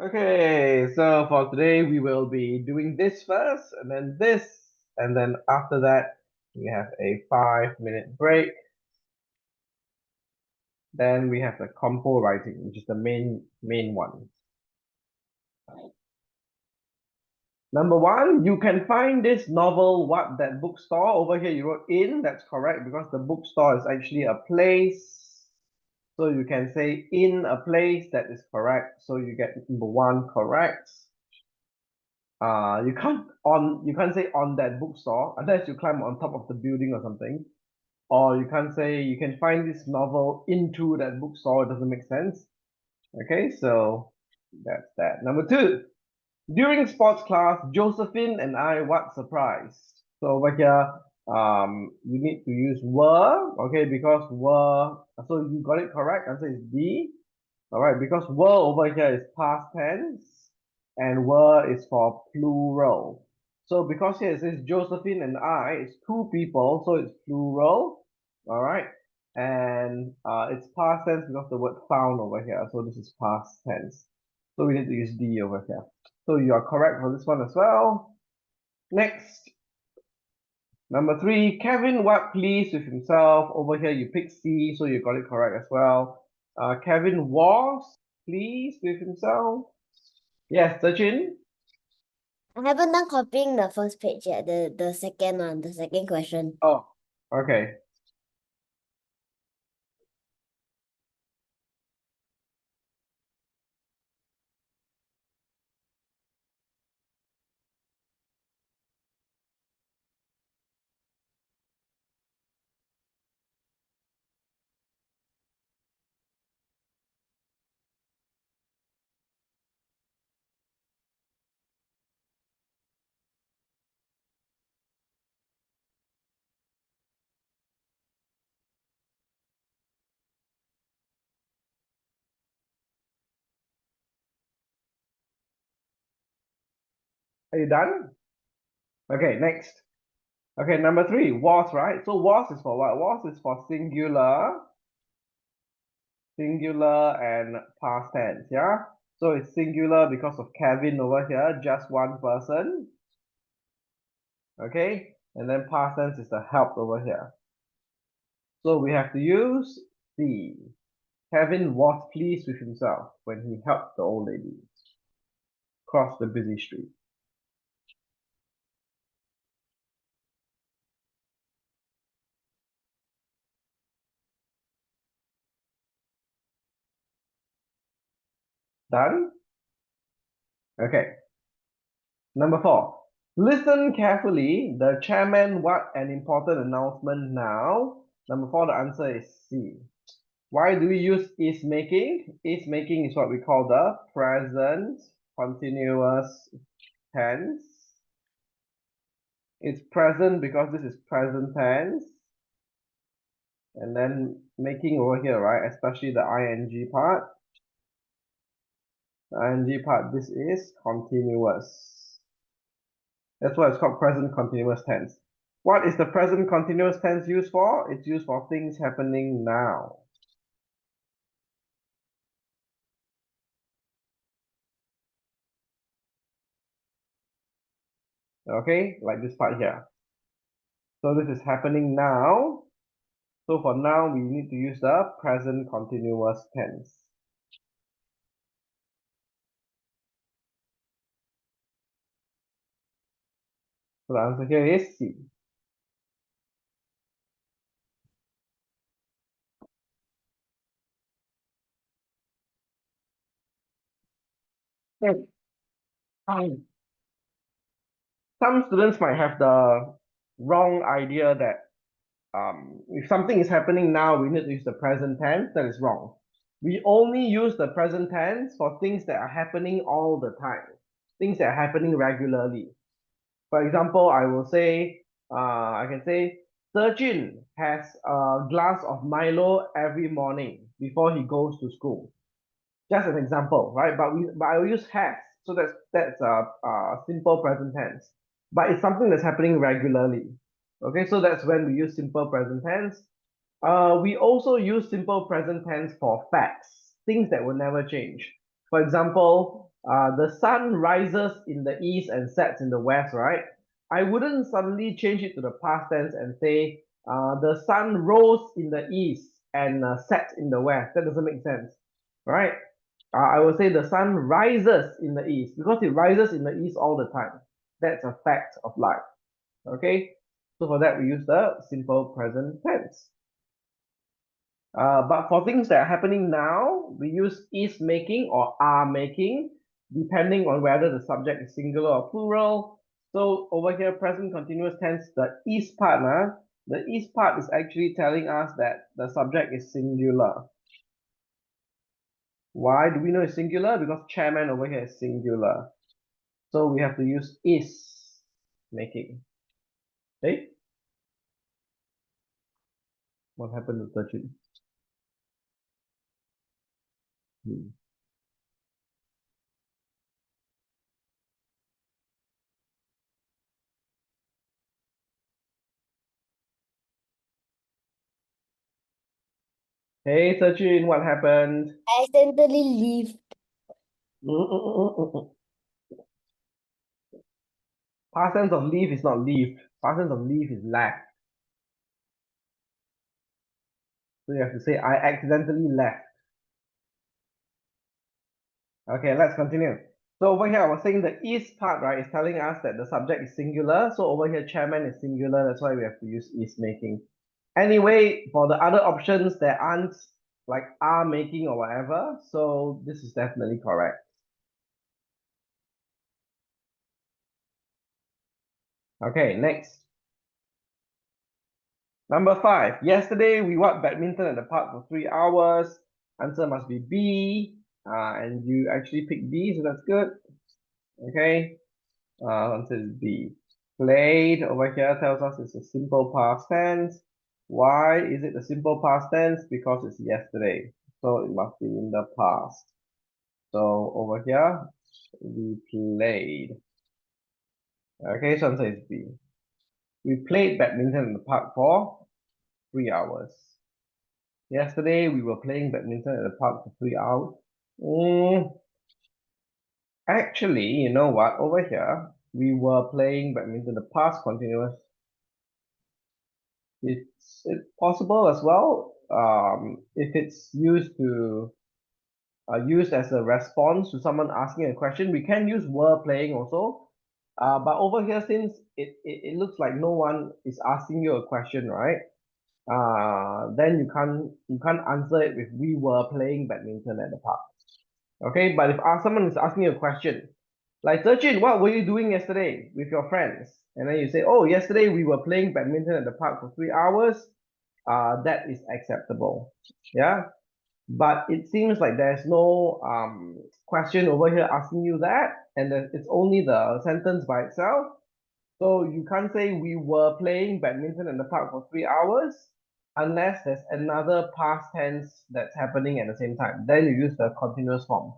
Okay, so for today we will be doing this first and then this, and then after that we have a 5-minute break. Then we have the compo writing, which is the main one. Number one, you can find this novel what that bookstore. Over here you wrote in, that's correct because the bookstore is actually a place. So you can say in a place, that is correct. So you get number one correct. You can't say on that bookstore unless you climb on top of the building or something. Or you can't say you can find this novel into that bookstore. It doesn't make sense. Okay, so that's that. Number two, during sports class, Josephine and I what surprised. So over here, you need to use were, okay, because were, so you got it correct. Answer is D. All right, because were over here is past tense and were is for plural. So because here it says Josephine and I, it's two people, so it's plural. All right, and it's past tense because the word found over here. So this is past tense. So we need to use D over here. So you are correct for this one as well. Next, number three, Kevin what pleased with himself. Over here you pick C, so you got it correct as well. Kevin was pleased with himself. Yes, Sachin. I haven't done copying the first page yet, the second one, the second question. Oh, okay. Are you done? Okay, next. Okay, number three, was, right? So was is for what? Was is for singular and past tense, yeah? So it's singular because of Kevin over here, just one person. Okay, and then past tense is the helped over here. So we have to use C. Kevin was pleased with himself when he helped the old lady cross the busy street. Done? Okay. Number four. Listen carefully. The chairman, what an important announcement now. Number four, the answer is C. Why do we use is making? Is making is what we call the present continuous tense. It's present because this is present tense. And then making over here, right? Especially the ing part. The ing part, this is continuous. That's why it's called present continuous tense. What is the present continuous tense used for? It's used for things happening now. Okay, like this part here. So this is happening now. So for now, we need to use the present continuous tense. So the answer here is C. Some students might have the wrong idea that if something is happening now, we need to use the present tense. That is wrong. We only use the present tense for things that are happening all the time, things that are happening regularly. For example, I can say, Sejin has a glass of Milo every morning before he goes to school. Just an example, right? But I will use has, so that's a simple present tense. But it's something that's happening regularly. Okay, so that's when we use simple present tense. We also use simple present tense for facts, things that will never change. For example, the sun rises in the east and sets in the west, right? I wouldn't suddenly change it to the past tense and say the sun rose in the east and sets in the west. That doesn't make sense, right? I would say the sun rises in the east because it rises in the east all the time. That's a fact of life. Okay, so for that we use the simple present tense. But for things that are happening now, we use is making or are making, depending on whether the subject is singular or plural. So over here, present continuous tense, the is part, the is part is actually telling us that the subject is singular. Why do we know it's singular? Because chairman over here is singular. So we have to use is making. Okay? What happened to Sachin? Hey Sachin, what happened? I accidentally leave. Past tense of leave is not leave. Past tense of leave is left. So you have to say, I accidentally left. Okay, let's continue. So over here, I was saying the is part, right, is telling us that the subject is singular. So over here, chairman is singular. That's why we have to use is making. Anyway, for the other options, there aren't like are making or whatever. So this is definitely correct. Okay, next. Number 5. Yesterday, we watched badminton at the park for 3 hours. Answer must be B. And you actually picked B, so that's good. Okay. Answer is B. Played over here tells us it's a simple past tense. Why is it a simple past tense? Because it's yesterday. So it must be in the past. So over here, we played. Okay, so answer is B. We played badminton in the park for 3 hours. Yesterday, we were playing badminton at the park for 3 hours. Actually, you know what? Over here, we were playing badminton, the past continuous. It's possible as well. If it's used as a response to someone asking a question, we can use were playing also. But over here, since it looks like no one is asking you a question, right? Then you can't answer it with we were playing badminton at the park. Okay, but if someone is asking you a question, like Sachin, what were you doing yesterday with your friends? And then you say, oh, yesterday we were playing badminton at the park for 3 hours. That is acceptable. Yeah. But it seems like there's no question over here asking you that, and it's only the sentence by itself. So you can't say we were playing badminton in the park for 3 hours unless there's another past tense that's happening at the same time. Then you use the continuous form.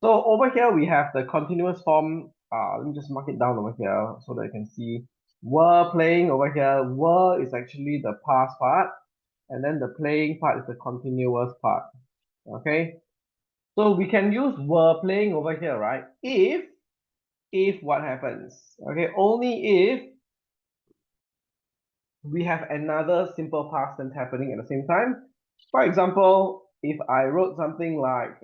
So over here we have the continuous form. Let me just mark it down over here so that you can see. Were playing over here. Were is actually the past part, and then the playing part is the continuous part. Okay. So we can use were playing over here, right? If what happens? Okay, only if we have another simple past tense happening at the same time. For example, if I wrote something like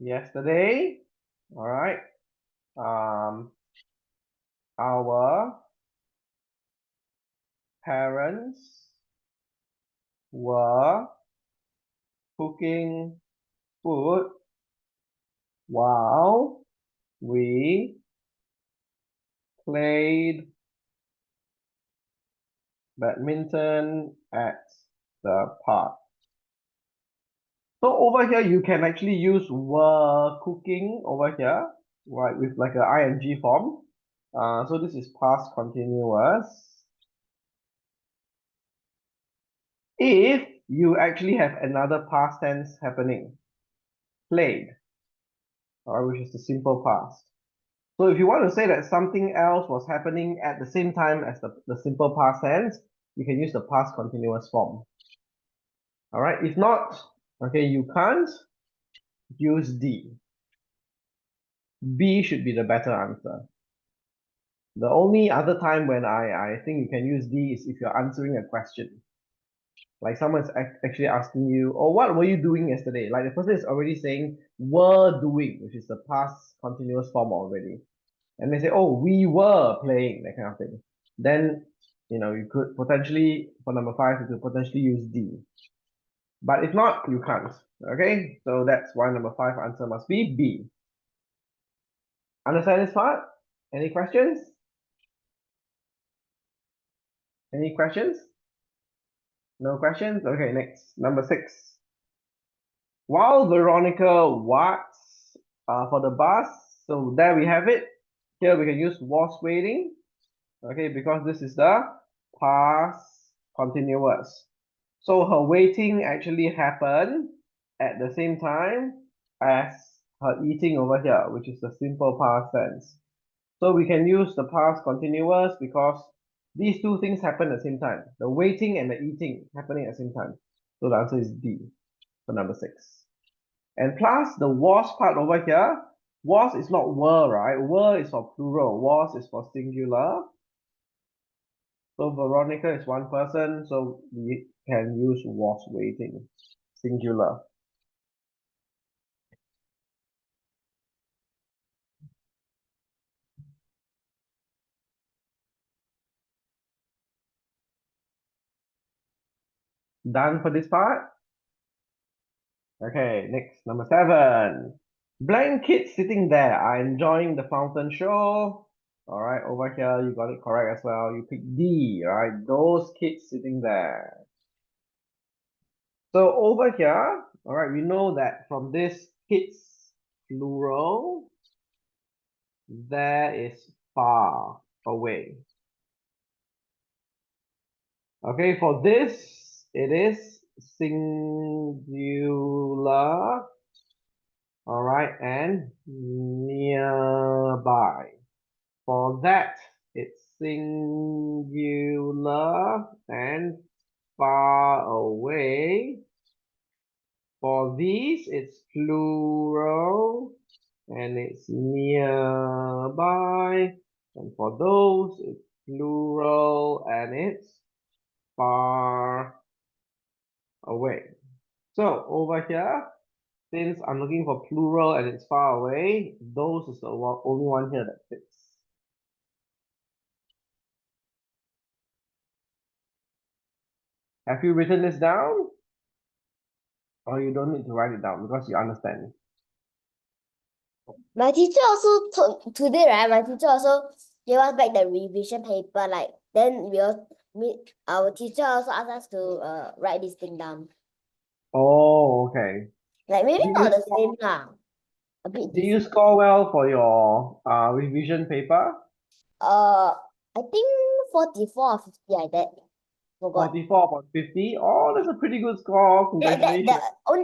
yesterday, all right, our parents were cooking food while we played badminton at the park. So over here, you can actually use were cooking over here, right, with like a ing form. So this is past continuous. If you actually have another past tense happening, played, or which is the simple past. So if you want to say that something else was happening at the same time as the simple past tense, you can use the past continuous form. All right. If not, Okay, you can't use D. B should be the better answer. The only other time when I think you can use D is if you're answering a question. Like someone's actually asking you, oh, what were you doing yesterday? Like the person is already saying were doing, which is the past continuous form already. And they say, oh, we were playing, that kind of thing. Then, you could potentially, for number 5, you could potentially use D. But if not, you can't. Okay, so that's why number 5 answer must be B. Understand this part? Any questions? Any questions? No questions? Okay, next. Number 6. While Veronica waits for the bus, so there we have it. Here we can use was waiting, okay, because this is the past continuous. So her waiting actually happened at the same time as her eating over here, which is the simple past tense. So we can use the past continuous because these two things happen at the same time. The waiting and the eating happening at the same time. So the answer is D for number 6. And plus the was part over here, was is not were, right? Were is for plural, was is for singular. So Veronica is one person, so we can use was waiting, singular. Done for this part? Okay, next, number 7. Blank kids sitting there are enjoying the fountain show. All right, over here, you got it correct as well. You pick D, right? Those kids sitting there. So over here, all right, we know that from this kids plural, there is far away. Okay, for this, it is singular, all right, and nearby. For that, it's singular and far away. For these, it's plural and it's nearby. And for those, it's plural and it's far away. So over here, since I'm looking for plural and it's far away, those is the only one here that fits. Have you written this down? Or you don't need to write it down because you understand. My teacher also told today, right? My teacher also gave us back the revision paper. Like then our teacher also asked us to write this thing down. Oh, okay. Like maybe Did you not the score, same lah. A bit did you different. score well for your revision paper? I think 44 or 50 like that. Forgot. 44 upon 50. Oh, that's a pretty good score. Congratulations.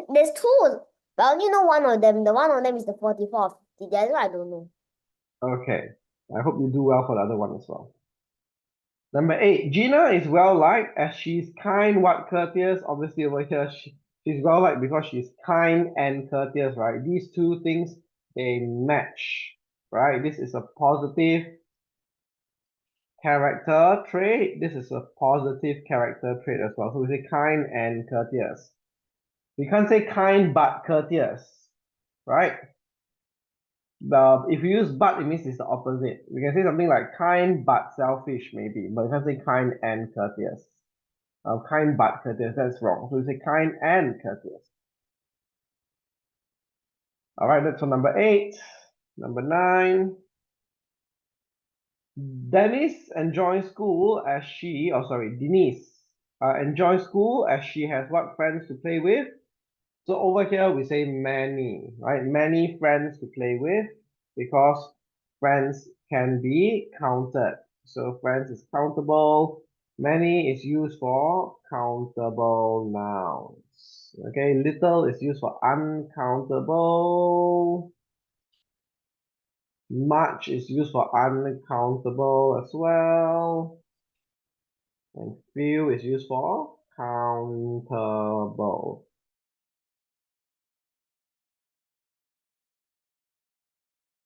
There's two, but I only know one of them. The one of them is the 44 or 50. The other one I don't know. Okay. I hope you do well for the other one as well. Number 8. Gina is well liked as she's kind, what, courteous. Obviously over here, she's well liked because she's kind and courteous, right? These two things, they match, right? This is a positive character trait. This is a positive character trait as well. So we say kind and courteous. We can't say kind but courteous, right? If you use but, it means it's the opposite. We can say something like kind but selfish, maybe, but you can't say kind and courteous. Kind but courteous, that's wrong. So we say kind and courteous. All right, that's for number 8. Number 9. Denise enjoys school as Denise enjoys school as she has what friends to play with. So over here we say many, right? Many friends to play with because friends can be counted. So friends is countable. Many is used for countable nouns. Okay, little is used for uncountable. Much is used for uncountable as well. And few is used for countable.